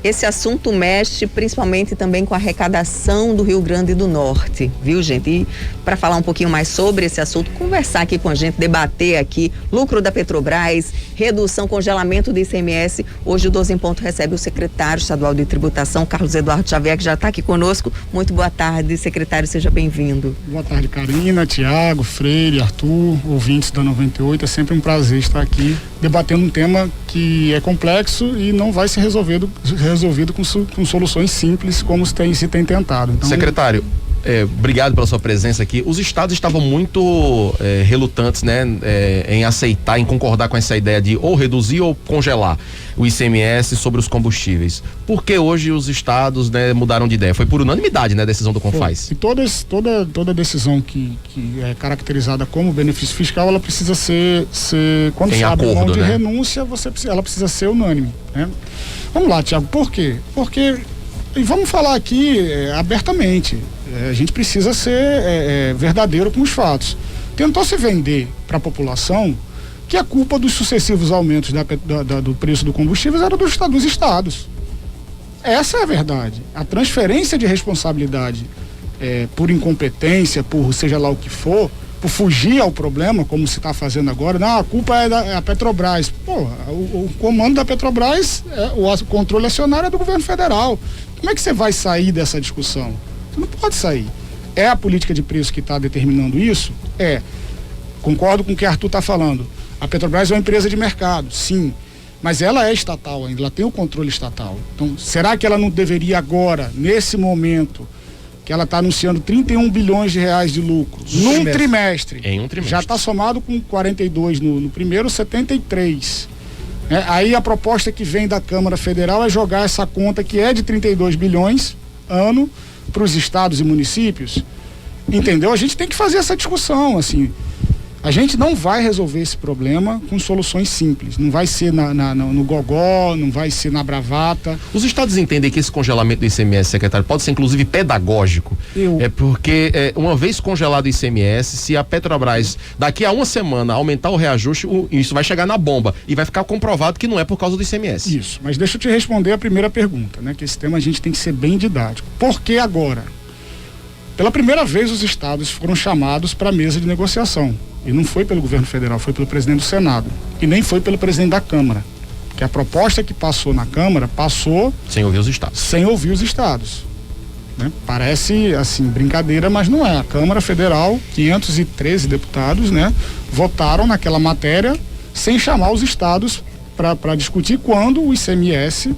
Esse assunto mexe principalmente também com a arrecadação do Rio Grande do Norte, viu, gente? E para falar um pouquinho mais sobre esse assunto, conversar aqui com a gente, debater aqui, lucro da Petrobras, redução, congelamento do ICMS. Hoje o 12 em Ponto recebe o secretário estadual de tributação, Carlos Eduardo Xavier, que já está aqui conosco. Muito boa tarde, secretário, seja bem-vindo. Boa tarde, Karina, Tiago, Freire, Arthur, ouvintes da 98. É sempre um prazer estar aqui debatendo um tema que é complexo e não vai ser resolvido com soluções simples como se tem tentado. Então, secretário, obrigado pela sua presença aqui. Os estados estavam muito relutantes, né, em aceitar, em concordar com essa ideia de ou reduzir ou congelar o ICMS sobre os combustíveis. Por que hoje os estados, né, mudaram de ideia? Foi por unanimidade, né, a decisão do CONFAZ? E toda decisão que é caracterizada como benefício fiscal, ela precisa ser quando se abre mão de renúncia, ela precisa ser unânime, né? Vamos lá, Tiago, por quê? Porque, e vamos falar aqui abertamente, a gente precisa ser verdadeiro com os fatos. Tentou se vender para a população que a culpa dos sucessivos aumentos do preço do combustível era dos estados. Essa é a verdade. A transferência de responsabilidade por incompetência, por seja lá o que for, por fugir ao problema, como se está fazendo agora, não, a culpa é da Petrobras. Pô, o comando da Petrobras, o controle acionário é do governo federal. Como é que você vai sair dessa discussão? Você não pode sair. É a política de preço que está determinando isso? Concordo com o que o Arthur está falando. A Petrobras é uma empresa de mercado, sim, mas ela é estatal ainda, ela tem o controle estatal. Então, será que ela não deveria agora, nesse momento, que ela está anunciando 31 bilhões de reais de lucro num trimestre? Em um trimestre. Já está somado com 42 no primeiro, 73. Aí a proposta que vem da Câmara Federal é jogar essa conta que é de 32 bilhões ano para os estados e municípios. Entendeu? A gente tem que fazer essa discussão, assim. A gente não vai resolver esse problema com soluções simples. Não vai ser no gogó, não vai ser na bravata. Os estados entendem que esse congelamento do ICMS, secretário, pode ser inclusive pedagógico. Porque uma vez congelado o ICMS, se a Petrobras daqui a uma semana aumentar o reajuste, isso vai chegar na bomba e vai ficar comprovado que não é por causa do ICMS. Isso, mas deixa eu te responder a primeira pergunta, né? Que esse tema a gente tem que ser bem didático. Por que agora? Pela primeira vez os estados foram chamados para a mesa de negociação. E não foi pelo governo federal, foi pelo presidente do Senado. E nem foi pelo presidente da Câmara. Porque a proposta que passou na Câmara passou... Sem ouvir os estados. Sem ouvir os estados. Né? Parece, assim, brincadeira, mas não é. A Câmara Federal, 513 deputados, né, votaram naquela matéria sem chamar os estados para discutir quando o ICMS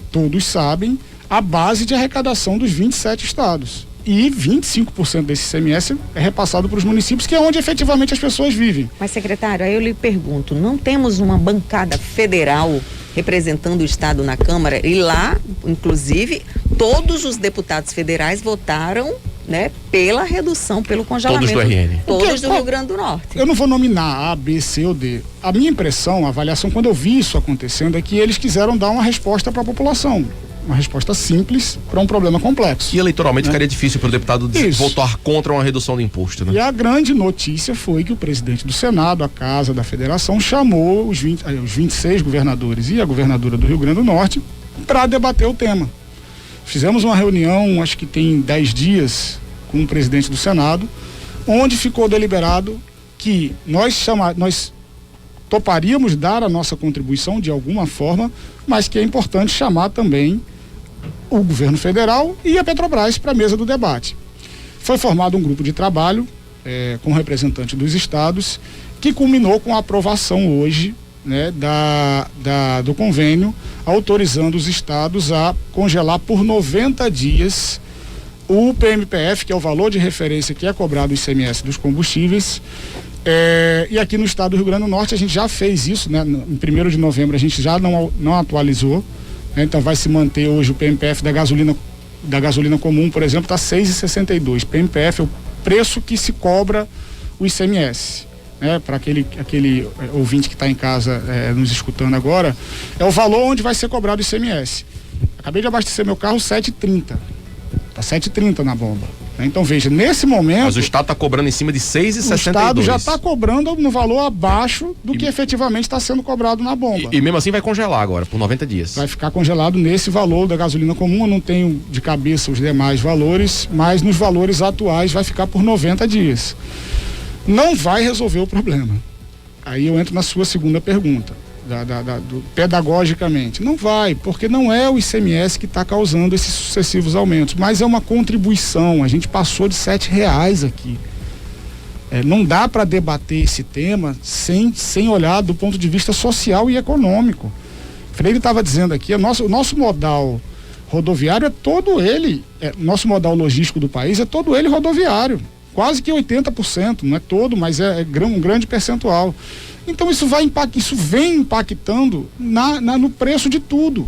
todos sabem, a base de arrecadação dos 27 estados. E 25% desse ICMS é repassado para os municípios, que é onde efetivamente as pessoas vivem. Mas, secretário, aí eu lhe pergunto, não temos uma bancada federal representando o estado na Câmara? E lá, inclusive, todos os deputados federais votaram, né, pela redução, pelo congelamento. Todos do RN. Todos do Rio Grande do Norte. Eu não vou nominar A, B, C ou D. A minha impressão, a avaliação, quando eu vi isso acontecendo, é que eles quiseram dar uma resposta para a população. Uma resposta simples para um problema complexo. E eleitoralmente ficaria difícil para o deputado votar contra uma redução do imposto, né? E a grande notícia foi que o presidente do Senado, a Casa da Federação, chamou os 26 governadores e a governadora do Rio Grande do Norte para debater o tema. Fizemos uma reunião, acho que tem 10 dias, com o presidente do Senado, onde ficou deliberado que nós toparíamos dar a nossa contribuição de alguma forma, mas que é importante chamar também o governo federal e a Petrobras para a mesa do debate. Foi formado um grupo de trabalho com representantes dos estados, que culminou com a aprovação hoje, né, do convênio, autorizando os estados a congelar por 90 dias o PMPF, que é o valor de referência que é cobrado do ICMS dos combustíveis. E aqui no estado do Rio Grande do Norte a gente já fez isso, né? Em 1º de novembro a gente já não atualizou, né? Então vai se manter hoje o PMPF da gasolina comum, por exemplo, está 6,62. PMPF é o preço que se cobra o ICMS, né? Para aquele ouvinte que está em casa nos escutando agora, é o valor onde vai ser cobrado o ICMS. Acabei de abastecer meu carro 7,30. Está 7,30 na bomba. Então, veja, nesse momento... Mas o Estado está cobrando em cima de 6,62. O Estado já está cobrando no valor abaixo do que efetivamente está sendo cobrado na bomba. E mesmo assim vai congelar agora, por 90 dias. Vai ficar congelado nesse valor da gasolina comum. Eu não tenho de cabeça os demais valores, mas nos valores atuais vai ficar por 90 dias. Não vai resolver o problema. Aí eu entro na sua segunda pergunta. Pedagogicamente. Não vai, porque não é o ICMS que está causando esses sucessivos aumentos, mas é uma contribuição. A gente passou de R$7 aqui. Não dá para debater esse tema sem olhar do ponto de vista social e econômico. Freire estava dizendo aqui, o nosso modal rodoviário é todo ele, nosso modal logístico do país é todo ele rodoviário. Quase que 80%, não é todo, mas é um grande percentual. Então isso vem impactando no preço de tudo.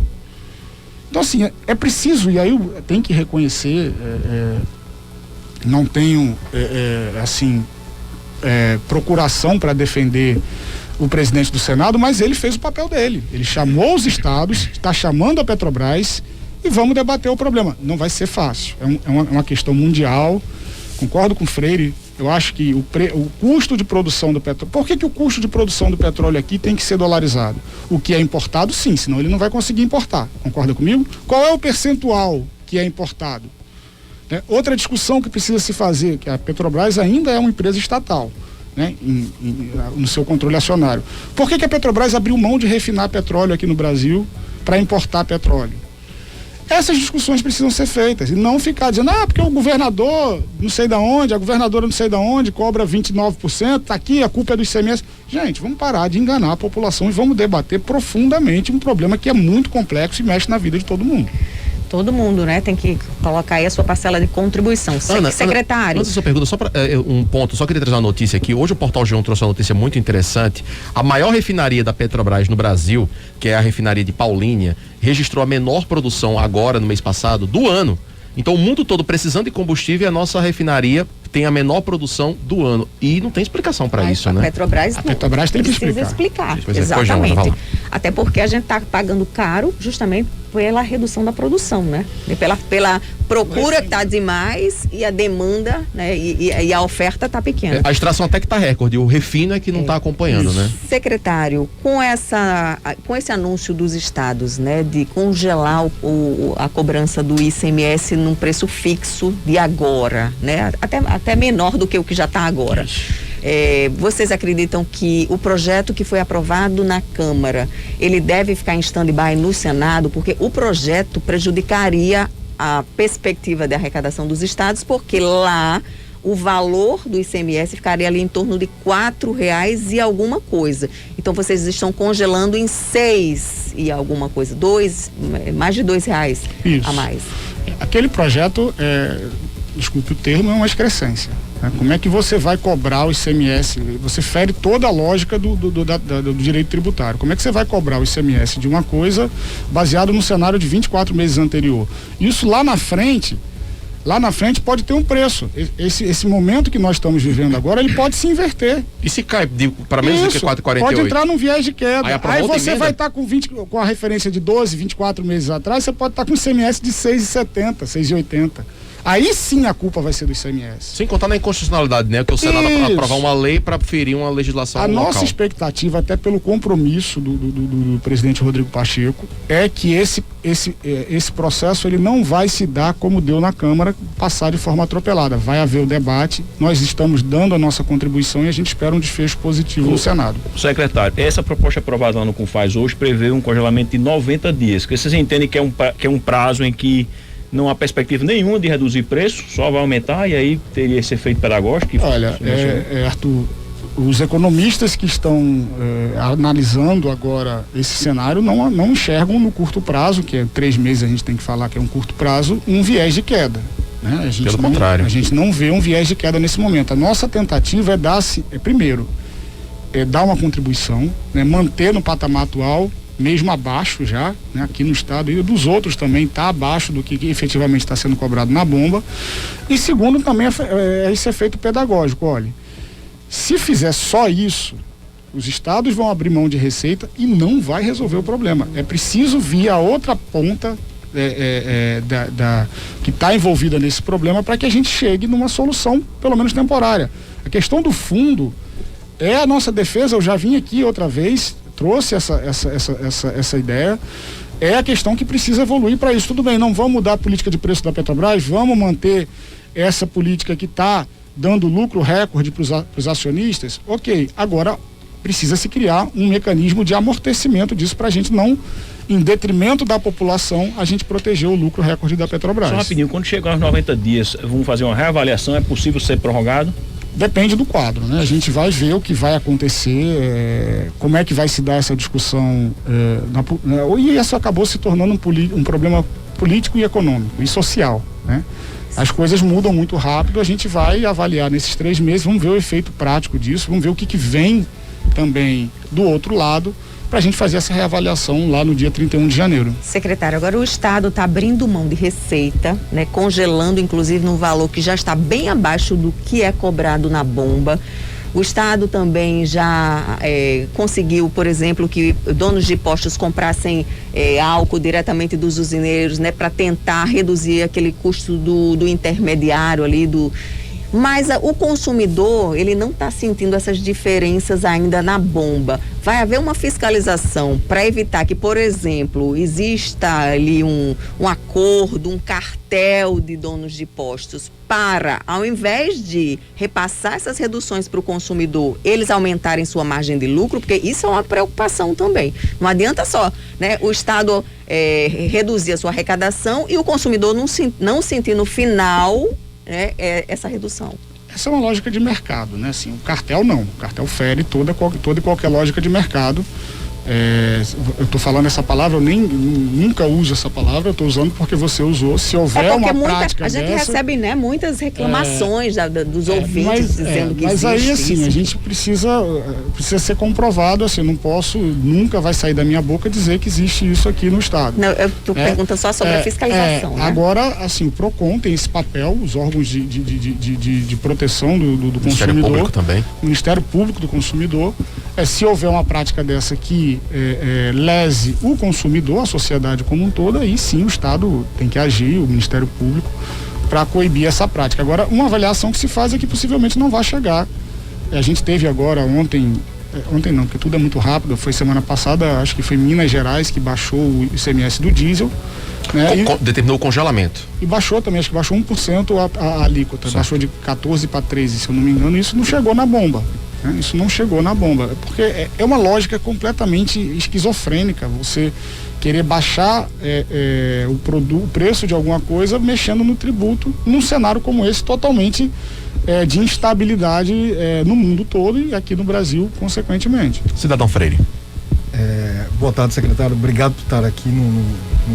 Então assim, é preciso, e aí eu tenho que reconhecer, não tenho procuração para defender o presidente do Senado, mas ele fez o papel dele. Ele chamou os estados, está chamando a Petrobras e vamos debater o problema. Não vai ser fácil, é uma questão mundial. Concordo com o Freire. Eu acho que o custo de produção do petróleo... Por que o custo de produção do petróleo aqui tem que ser dolarizado? O que é importado, sim, senão ele não vai conseguir importar. Concorda comigo? Qual é o percentual que é importado? Outra discussão que precisa se fazer, que a Petrobras ainda é uma empresa estatal, no seu controle acionário. Por que a Petrobras abriu mão de refinar petróleo aqui no Brasil para importar petróleo? Essas discussões precisam ser feitas e não ficar dizendo, porque o governador não sei da onde, a governadora não sei da onde cobra 29%, tá aqui, a culpa é do ICMS. Gente, vamos parar de enganar a população e vamos debater profundamente um problema que é muito complexo e mexe na vida de todo mundo. Todo mundo, né? Tem que colocar aí a sua parcela de contribuição. Secretário. Antes da sua pergunta, só para um ponto, só queria trazer uma notícia aqui. Hoje o Portal G1 trouxe uma notícia muito interessante. A maior refinaria da Petrobras no Brasil, que é a refinaria de Paulínia, registrou a menor produção agora, no mês passado, do ano. Então o mundo todo precisando de combustível e a nossa refinaria tem a menor produção do ano. E não tem explicação para isso, né? A Petrobras tem que explicar. Exatamente. Até porque a gente está pagando caro justamente pela redução da produção, né? Pela procura que está demais e a demanda, né? E a oferta está pequena. A extração até que está recorde, o refino é que não está acompanhando, né? Secretário, com esse anúncio dos estados, né? De congelar a cobrança do ICMS num preço fixo de agora, né? Até menor do que o que já está agora. Vocês acreditam que o projeto que foi aprovado na Câmara, ele deve ficar em stand-by no Senado? Porque o projeto prejudicaria a perspectiva de arrecadação dos estados, porque lá o valor do ICMS ficaria ali em torno de R$4 e alguma coisa. Então vocês estão congelando em 6 e alguma coisa, mais de R$2 a mais. Aquele projeto, desculpe o termo, é uma excrescência. Como é que você vai cobrar o ICMS? Você fere toda a lógica do direito tributário. Como é que você vai cobrar o ICMS de uma coisa baseado no cenário de 24 meses anterior? Isso lá na frente pode ter um preço. Esse momento que nós estamos vivendo agora, ele pode se inverter. E se cai para menos do que 4,48? Pode entrar num viés de queda. Aí você vai estar com a referência de 12, 24 meses atrás, você pode estar com ICMS de 6,70, 6,80. Aí sim a culpa vai ser do ICMS. Sem contar na inconstitucionalidade, né? Que o Senado vai aprovar uma lei para ferir uma legislação local. A nossa expectativa, até pelo compromisso do presidente Rodrigo Pacheco, é que esse processo ele não vai se dar como deu na Câmara, passar de forma atropelada. Vai haver o debate, nós estamos dando a nossa contribuição e a gente espera um desfecho positivo no Senado. Secretário, essa proposta aprovada lá no CONFAZ hoje prevê um congelamento de 90 dias. Que vocês entendem que é um prazo em que não há perspectiva nenhuma de reduzir preço, só vai aumentar e aí teria esse efeito pedagógico? Olha, Arthur, os economistas que estão analisando agora esse cenário não enxergam no curto prazo, que é 3 meses a gente tem que falar que é um curto prazo, um viés de queda. Né? Pelo contrário. A gente não vê um viés de queda nesse momento. A nossa tentativa é dar uma contribuição, né? Manter no patamar atual, mesmo abaixo já, né, aqui no estado, e dos outros também está abaixo do que efetivamente está sendo cobrado na bomba. E segundo também esse efeito pedagógico. Olha, se fizer só isso, os estados vão abrir mão de receita e não vai resolver o problema. É preciso vir a outra ponta que está envolvida nesse problema para que a gente chegue numa solução, pelo menos temporária. A questão do fundo é a nossa defesa. Eu já vim aqui outra vez, trouxe essa ideia. É a questão que precisa evoluir para isso. Tudo bem, não vamos mudar a política de preço da Petrobras, vamos manter essa política que está dando lucro recorde para os acionistas. Ok, agora precisa se criar um mecanismo de amortecimento disso para a gente não, em detrimento da população, a gente proteger o lucro recorde da Petrobras. Só rapidinho, quando chegar aos 90 dias, vamos fazer uma reavaliação, é possível ser prorrogado? Depende do quadro, né? A gente vai ver o que vai acontecer, como é que vai se dar essa discussão, e isso acabou se tornando um problema político e econômico e social, né? As coisas mudam muito rápido, a gente vai avaliar nesses 3 meses, vamos ver o efeito prático disso, vamos ver o que vem também do outro lado, para a gente fazer essa reavaliação lá no dia 31 de janeiro. Secretário, agora o Estado está abrindo mão de receita, né, congelando inclusive num valor que já está bem abaixo do que é cobrado na bomba. O Estado também já conseguiu, por exemplo, que donos de postos comprassem álcool diretamente dos usineiros, né, para tentar reduzir aquele custo do intermediário ali, mas o consumidor, ele não está sentindo essas diferenças ainda na bomba. Vai haver uma fiscalização para evitar que, por exemplo, exista ali um acordo, um cartel de donos de postos para, ao invés de repassar essas reduções para o consumidor, eles aumentarem sua margem de lucro, porque isso é uma preocupação também. Não adianta só, né, o Estado reduzir a sua arrecadação e o consumidor não sentir no final essa redução. Essa é uma lógica de mercado, né? Assim, o cartel não. O cartel fere toda e qualquer lógica de mercado. Eu estou falando essa palavra, eu nunca uso essa palavra, eu estou usando porque você usou. Se houver uma prática a gente dessa, recebe, né, muitas reclamações dos ouvintes dizendo que mas existe aí assim, isso. A gente precisa ser comprovado, assim, não posso, nunca vai sair da minha boca dizer que existe isso aqui no Estado. Não, eu tô perguntando só sobre a fiscalização, né? Agora, assim, o PROCON tem esse papel, os órgãos de proteção do consumidor. Ministério Público também. O Ministério Público do Consumidor. Se houver uma prática dessa que lese o consumidor, a sociedade como um todo, aí sim o Estado tem que agir, o Ministério Público, para coibir essa prática. Agora, uma avaliação que se faz é que possivelmente não vai chegar. A gente teve agora ontem não, porque tudo é muito rápido, foi semana passada, acho que foi Minas Gerais que baixou o ICMS do diesel, né? Determinou o congelamento. E baixou também, acho que baixou 1% a alíquota, certo. Baixou de 14 para 13, se eu não me engano, isso não chegou na bomba. Isso não chegou na bomba, porque é uma lógica completamente esquizofrênica, você querer baixar o preço de alguma coisa mexendo no tributo, num cenário como esse, totalmente de instabilidade no mundo todo e aqui no Brasil, consequentemente. Cidadão Freire. Boa tarde, secretário, obrigado por estar aqui num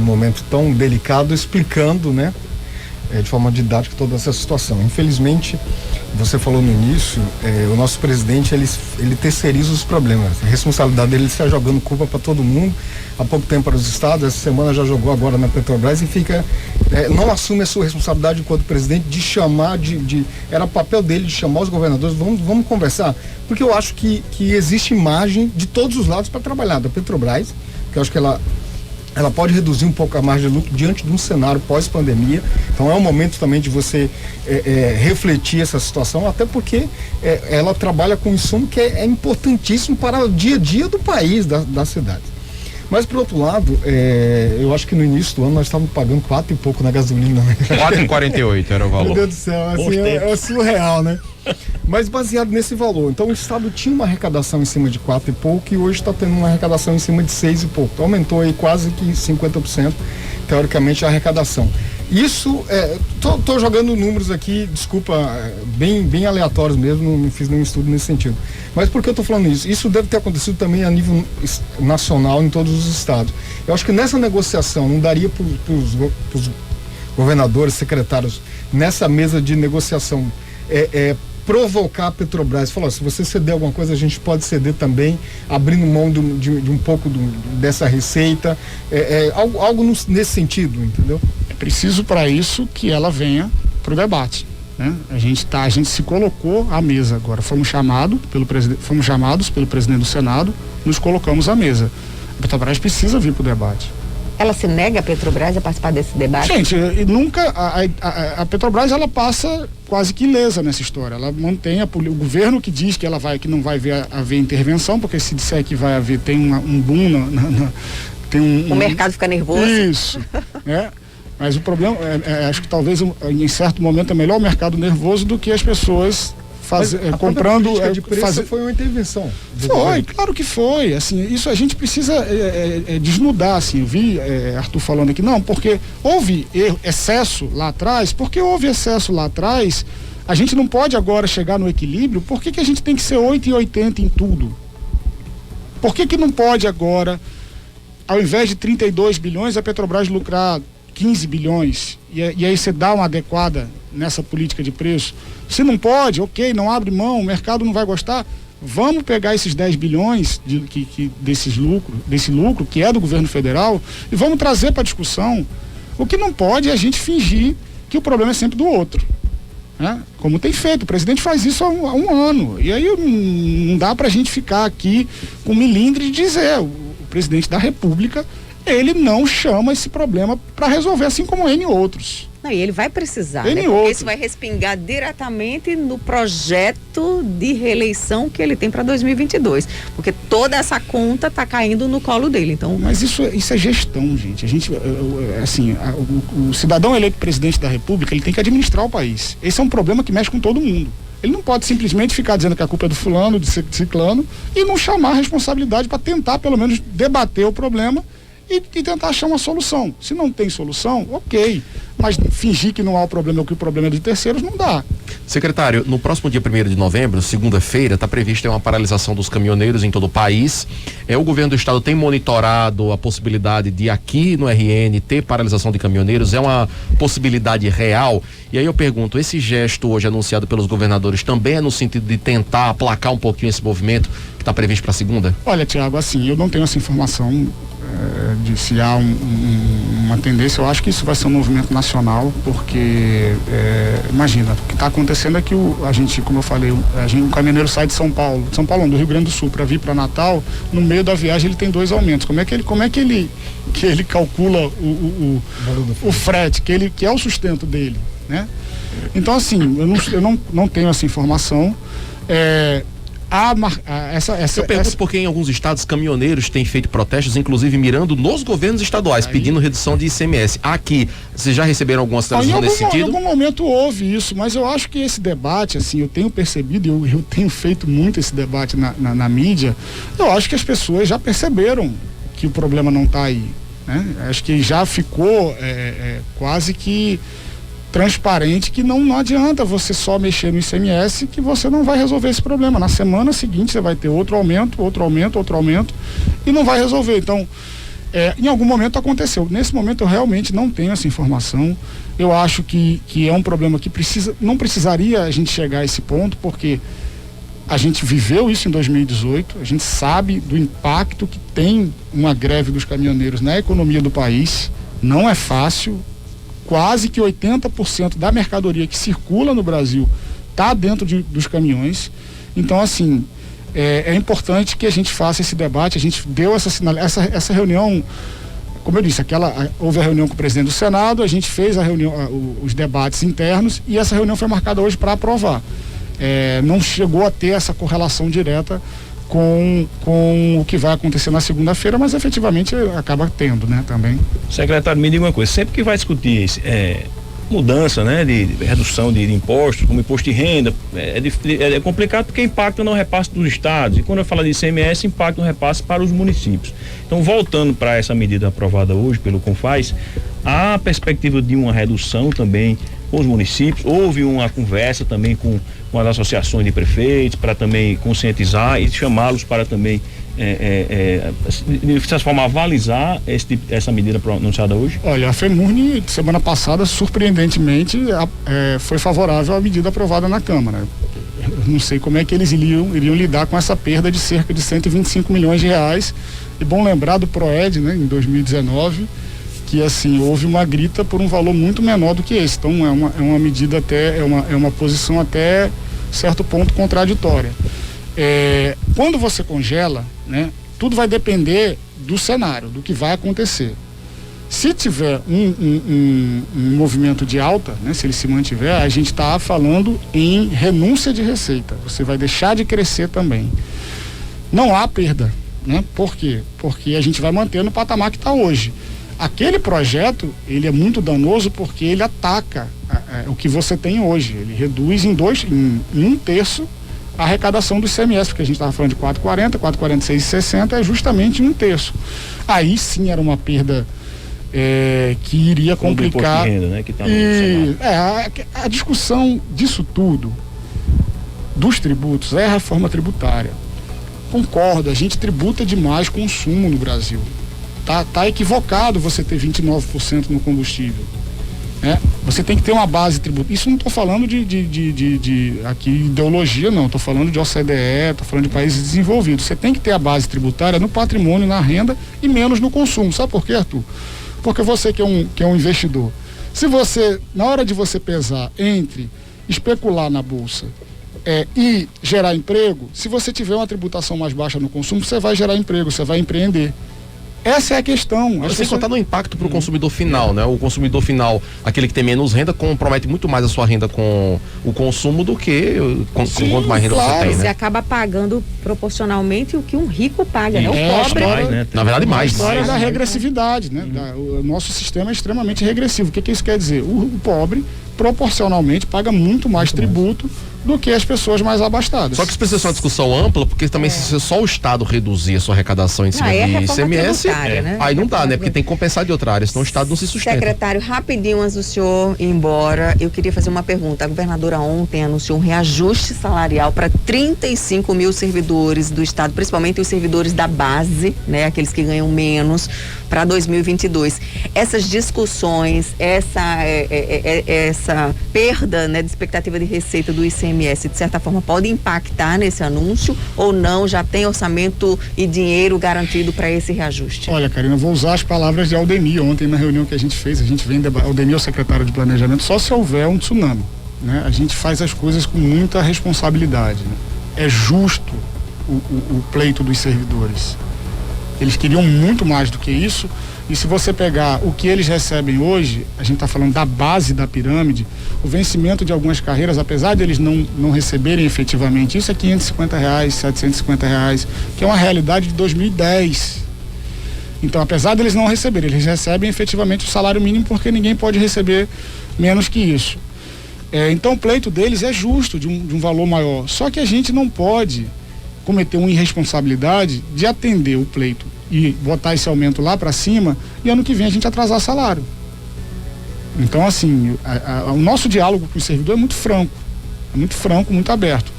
momento tão delicado, explicando, né, de forma didática toda essa situação. Infelizmente, você falou no início, o nosso presidente, ele terceiriza os problemas. A responsabilidade dele está jogando culpa para todo mundo, há pouco tempo para os estados, essa semana já jogou agora na Petrobras e não assume a sua responsabilidade enquanto presidente de chamar, era papel dele de chamar os governadores, vamos conversar, porque eu acho que existe margem de todos os lados para trabalhar, da Petrobras, que eu acho que ela pode reduzir um pouco a margem de lucro diante de um cenário pós-pandemia. Então é um momento também de você refletir essa situação, até porque ela trabalha com um insumo que é importantíssimo para o dia a dia do país, das cidades. Mas, por outro lado, eu acho que no início do ano nós estávamos pagando 4 e pouco na gasolina, né? 4,48 era o valor. Meu Deus do céu, assim, é surreal, né? Mas baseado nesse valor, então o Estado tinha uma arrecadação em cima de 4 e pouco e hoje está tendo uma arrecadação em cima de 6 e pouco. Então, aumentou aí quase que 50%, teoricamente, a arrecadação. Isso, tô jogando números aqui, desculpa, bem aleatórios mesmo, não fiz nenhum estudo nesse sentido. Mas por que eu tô falando isso? Isso deve ter acontecido também a nível nacional em todos os estados. Eu acho que nessa negociação não daria para os governadores, secretários, nessa mesa de negociação, provocar a Petrobras, falar, se você ceder alguma coisa, a gente pode ceder também, abrindo mão de um pouco dessa receita, algo nesse sentido, entendeu? É preciso para isso que ela venha para o debate, né? A gente se colocou à mesa agora, fomos chamados pelo presidente do Senado, nos colocamos à mesa. A Petrobras precisa vir para o debate. Ela se nega, a Petrobras, a participar desse debate? Gente, nunca, a Petrobras, ela passa quase que ilesa nessa história. Ela mantém o governo que diz que não vai haver intervenção, porque se disser que vai haver, tem um boom o mercado fica nervoso. Isso, né? Mas o problema, acho que talvez em certo momento é melhor o mercado nervoso do que as pessoas comprando. De preço foi uma intervenção. Foi, claro que foi. Assim, isso a gente precisa desnudar. Assim, eu vi Arthur falando aqui, não, porque houve excesso lá atrás. Porque houve excesso lá atrás, a gente não pode agora chegar no equilíbrio. Por que a gente tem que ser 8,80 em tudo? Por que não pode agora, ao invés de 32 bilhões, a Petrobras lucrar 15 bilhões, e aí você dá uma adequada nessa política de preço? Se não pode, ok, não abre mão, o mercado não vai gostar, vamos pegar esses 10 bilhões desse lucro, que é do governo federal, e vamos trazer para discussão. O que não pode é a gente fingir que o problema é sempre do outro, né? Como tem feito, o presidente faz isso há um ano, e aí não dá para a gente ficar aqui com milindre de dizer, o presidente da República, ele não chama esse problema para resolver, assim como N outros. Não, e ele vai precisar, né? Porque isso vai respingar diretamente no projeto de reeleição que ele tem para 2022. Porque toda essa conta está caindo no colo dele. Então... Mas isso é gestão, gente. O cidadão eleito presidente da República, ele tem que administrar o país. Esse é um problema que mexe com todo mundo. Ele não pode simplesmente ficar dizendo que a culpa é do fulano, de ciclano, e não chamar a responsabilidade para tentar, pelo menos, debater o problema e tentar achar uma solução. Se não tem solução, ok. Mas fingir que não há o problema ou que o problema é de terceiros, não dá. Secretário, no próximo dia 1º de novembro, segunda-feira, está prevista uma paralisação dos caminhoneiros em todo o país. O governo do estado tem monitorado a possibilidade de aqui no RN ter paralisação de caminhoneiros? É uma possibilidade real? E aí eu pergunto, esse gesto hoje anunciado pelos governadores também é no sentido de tentar aplacar um pouquinho esse movimento que está previsto para segunda? Olha, Tiago, assim, eu não tenho essa informação de se há uma tendência. Eu acho que isso vai ser um movimento nacional, porque imagina, o que está acontecendo é que a gente, como eu falei, o caminhoneiro sai de São Paulo não, do Rio Grande do Sul, para vir para Natal. No meio da viagem ele tem 2 aumentos. Como é que ele calcula o frete, que é o sustento dele, né? Então, assim, eu não tenho essa informação. Eu pergunto porque em alguns estados caminhoneiros têm feito protestos, inclusive mirando nos governos estaduais, pedindo redução de ICMS. Aqui, vocês já receberam alguma sinalização nesse sentido? Em algum momento houve isso, mas eu acho que esse debate, assim, eu tenho percebido, eu tenho feito muito esse debate na mídia, eu acho que as pessoas já perceberam que o problema não está aí, né? Acho que já ficou quase que transparente que não adianta você só mexer no ICMS, que você não vai resolver esse problema. Na semana seguinte você vai ter outro aumento e não vai resolver. Então, em algum momento aconteceu. Nesse momento eu realmente não tenho essa informação. Eu acho que é um problema que não precisaria a gente chegar a esse ponto, porque a gente viveu isso em 2018, a gente sabe do impacto que tem uma greve dos caminhoneiros na economia do país. Não é fácil. Quase que 80% da mercadoria que circula no Brasil está dentro dos caminhões. Então, assim, é importante que a gente faça esse debate. A gente deu essa reunião, como eu disse, houve a reunião com o presidente do Senado, a gente fez a reunião, os debates internos, e essa reunião foi marcada hoje para aprovar. Não chegou a ter essa correlação direta com o que vai acontecer na segunda-feira, mas efetivamente acaba tendo, né, também. Secretário, me diga uma coisa, sempre que vai discutir mudança, né, de redução de impostos, como imposto de renda, é complicado porque impacta no repasse dos estados, e quando eu falo de ICMS, impacta no repasse para os municípios. Então, voltando para essa medida aprovada hoje pelo CONFAZ, há a perspectiva de uma redução também com os municípios. Houve uma conversa também com as associações de prefeitos para também conscientizar e chamá-los para também de certa forma avalizar essa medida anunciada hoje? Olha, a FEMURNE semana passada, surpreendentemente, foi favorável à medida aprovada na Câmara. Eu não sei como é que eles iriam lidar com essa perda de cerca de 125 milhões de reais. É bom lembrar do PROED, né, em 2019, que assim, houve uma grita por um valor muito menor do que esse. Então é uma medida até, é uma posição até certo ponto contraditória. Quando você congela, né, tudo vai depender do cenário, do que vai acontecer. Se tiver um movimento de alta, né, se ele se mantiver, a gente está falando em renúncia de receita. Você vai deixar de crescer também. Não há perda, né? Por quê? Porque a gente vai manter no patamar que está hoje. Aquele projeto, ele é muito danoso porque ele ataca o que você tem hoje. Ele reduz em 1/3 a arrecadação do ICMS, porque a gente estava falando de 4,40, 4,46,60 é justamente 1/3. Aí sim era uma perda que iria complicar. De renda, né, que tá a discussão disso tudo, dos tributos, é a reforma tributária. Concordo, a gente tributa demais consumo no Brasil. Tá equivocado você ter 29% no combustível. Né? Você tem que ter uma base tributária. Isso não estou falando de aqui ideologia, não. Estou falando de OCDE, estou falando de países desenvolvidos. Você tem que ter a base tributária no patrimônio, na renda e menos no consumo. Sabe por quê, Arthur? Porque você que é um investidor, se você, na hora de você pesar entre especular na bolsa e gerar emprego, se você tiver uma tributação mais baixa no consumo, você vai gerar emprego, você vai empreender. Essa é a questão. Sem contar no impacto para o consumidor final, né? O consumidor final, aquele que tem menos renda, compromete muito mais a sua renda com o consumo do que quanto mais renda você tem, né? Você acaba pagando proporcionalmente o que um rico paga, né? O pobre... Na verdade, mais. A história da regressividade, né? O nosso sistema é extremamente regressivo. O que isso quer dizer? O pobre, proporcionalmente, paga muito mais tributo do que as pessoas mais abastadas. Só que isso precisa ser uma discussão ampla, porque também se só o Estado reduzir a sua arrecadação em cima de ICMS, né? aí não dá, né? Porque tem que compensar de outra área, senão o Estado não se sustenta. Secretário, rapidinho antes do senhor ir embora, eu queria fazer uma pergunta. A governadora ontem anunciou um reajuste salarial para 35 mil servidores do Estado, principalmente os servidores da base, né? Aqueles que ganham menos, para 2022. Essas discussões, essa perda, né, de expectativa de receita do ICMS, de certa forma, pode impactar nesse anúncio ou não? Já tem orçamento e dinheiro garantido para esse reajuste? Olha, Karina, vou usar as palavras de Aldemir. Ontem, na reunião que a gente fez, Aldemir é o secretário de Planejamento, só se houver um tsunami, né? A gente faz as coisas com muita responsabilidade, né? É justo o pleito dos servidores. Eles queriam muito mais do que isso, e se você pegar o que eles recebem hoje, a gente está falando da base da pirâmide, o vencimento de algumas carreiras, apesar de eles não receberem efetivamente isso, é R$550, R$750, que é uma realidade de 2010. Então, apesar de eles não receberem, eles recebem efetivamente o salário mínimo, porque ninguém pode receber menos que isso. Então, o pleito deles é justo, de um valor maior. Só que a gente não pode cometer uma irresponsabilidade de atender o pleito e botar esse aumento lá para cima e ano que vem a gente atrasar salário. Então, assim, o nosso diálogo com o servidor é muito franco, muito aberto.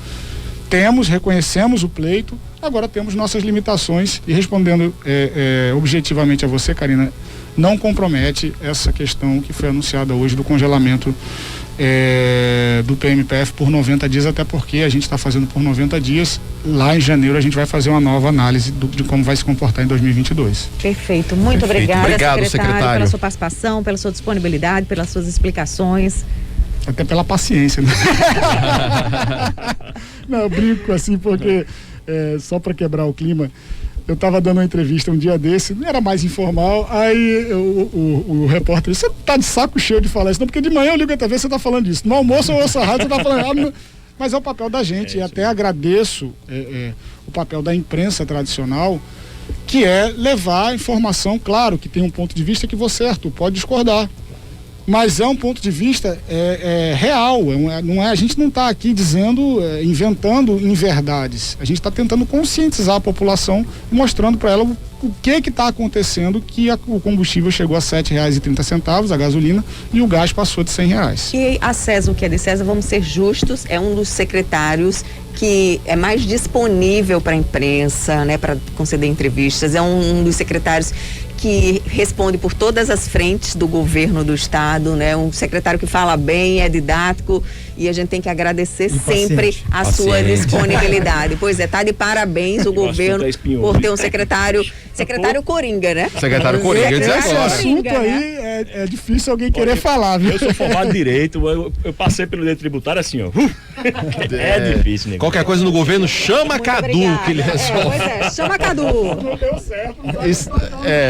Reconhecemos o pleito, agora temos nossas limitações e respondendo objetivamente a você, Karina, não compromete essa questão que foi anunciada hoje do congelamento do PMPF por 90 dias, até porque a gente está fazendo por 90 dias. Lá em janeiro a gente vai fazer uma nova análise de como vai se comportar em 2022. Perfeito, muito obrigada, Obrigado, secretário, pela sua participação, pela sua disponibilidade, pelas suas explicações. Até pela paciência, né? Não, eu brinco assim, porque só para quebrar o clima, eu estava dando uma entrevista um dia desse, era mais informal, aí o repórter disse: você tá de saco cheio de falar isso, não, porque de manhã eu ligo a TV, você tá falando isso, no almoço eu ouço a rádio, você tá falando, mas é o papel da gente, e até agradeço o papel da imprensa tradicional, que é levar a informação. Claro que tem um ponto de vista que você, Arthur, pode discordar, mas é um ponto de vista real, a gente não está aqui dizendo, inventando inverdades, a gente está tentando conscientizar a população, mostrando para ela o que está acontecendo, que o combustível chegou a R$7,30, a gasolina, e o gás passou de R$100. E a César, o que é de César, vamos ser justos, é um dos secretários que é mais disponível para a imprensa, né, para conceder entrevistas, é um dos secretários que responde por todas as frentes do governo do estado, né? Um secretário que fala bem, é didático, e a gente tem que agradecer sempre a sua disponibilidade. Pois é, tá de parabéns o governo por ter um secretário coringa, né? Secretário coringa, esse assunto aí é difícil alguém querer falar, viu? Eu sou formado em direito, eu passei pelo direito tributário assim, ó. É difícil, né? Qualquer coisa no governo, chama Cadu, que ele resolve. Pois é, chama Cadu. Não deu certo.